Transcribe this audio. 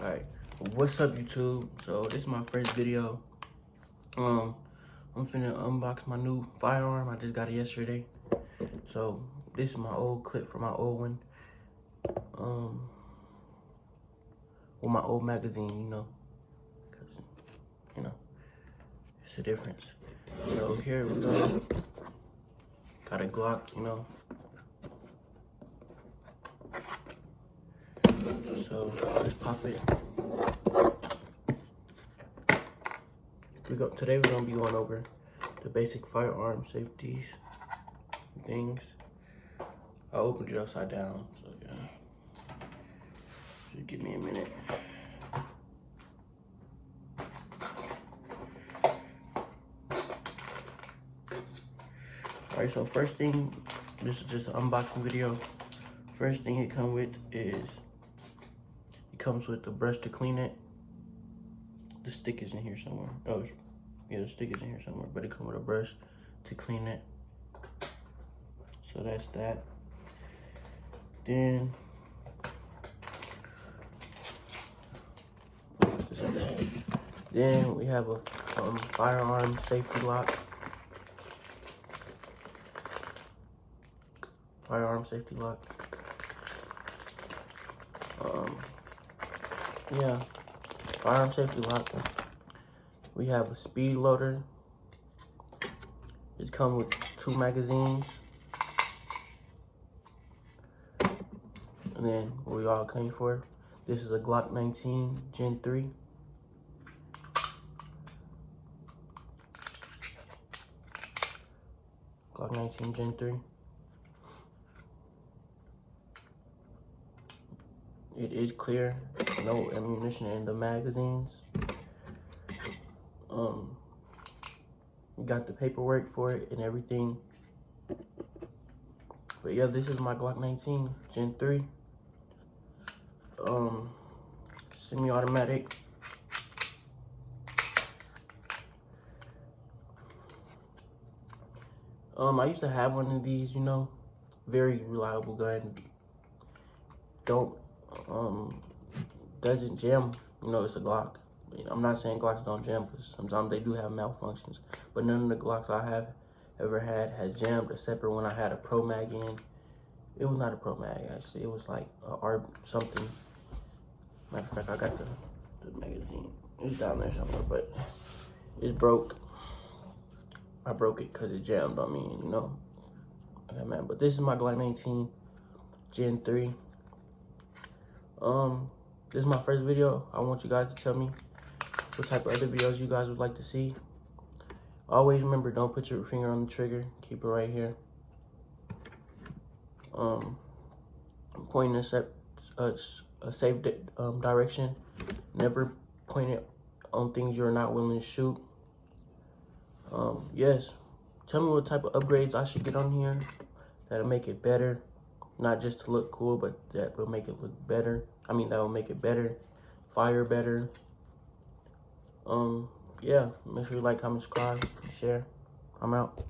Alright, what's up YouTube? So this is my first video. I'm finna unbox my new firearm. I just got it yesterday. So this is my old clip from my old one. With my old magazine, you know. Cause, you know, it's a difference. So here we go. Got a Glock, you know. So let's pop it. Today we're gonna be going over the basic firearm safeties things. I opened it upside down, so yeah. Just give me a minute. Alright, so first thing, this is just an unboxing video. First thing it comes with is, it comes with the brush to clean it. The stick is in here somewhere. Oh, yeah, the stick is in here somewhere, but it comes with a brush to clean it. So that's that. Then, we have a firearm safety lock. Firearm safety lock. Yeah, firearm safety lock. We have a speed loader. It comes with 2 magazines. And then what we all came for. This is a Glock 19 Gen 3. Glock 19 Gen 3. It is clear, no ammunition in the magazines. We got the paperwork for it and everything. But yeah, this is my Glock 19 Gen 3. Semi-automatic. I used to have one of these, you know, very reliable gun. Doesn't jam, you know, it's a Glock. I'm not saying Glocks don't jam, because sometimes they do have malfunctions, but none of the Glocks I have ever had has jammed, except for when I had a Pro Mag in. It was not a Pro Mag, actually. It was like a R something. Matter of fact, I got the magazine. It's down there somewhere, but it's broke. I broke it because it jammed on me, you know. Okay, man, but this is my Glock 19 Gen 3. This is my first video. I want you guys to tell me what type of other videos you guys would like to see. Always remember, don't put your finger on the trigger. Keep it right here. Pointing a safe direction. Never point it on things you're not willing to shoot. Yes, tell me what type of upgrades I should get on here that'll make it better. Not just to look cool, but that will make it look better. I mean, that will make it better, fire better. Yeah, make sure you like, comment, subscribe, share. I'm out.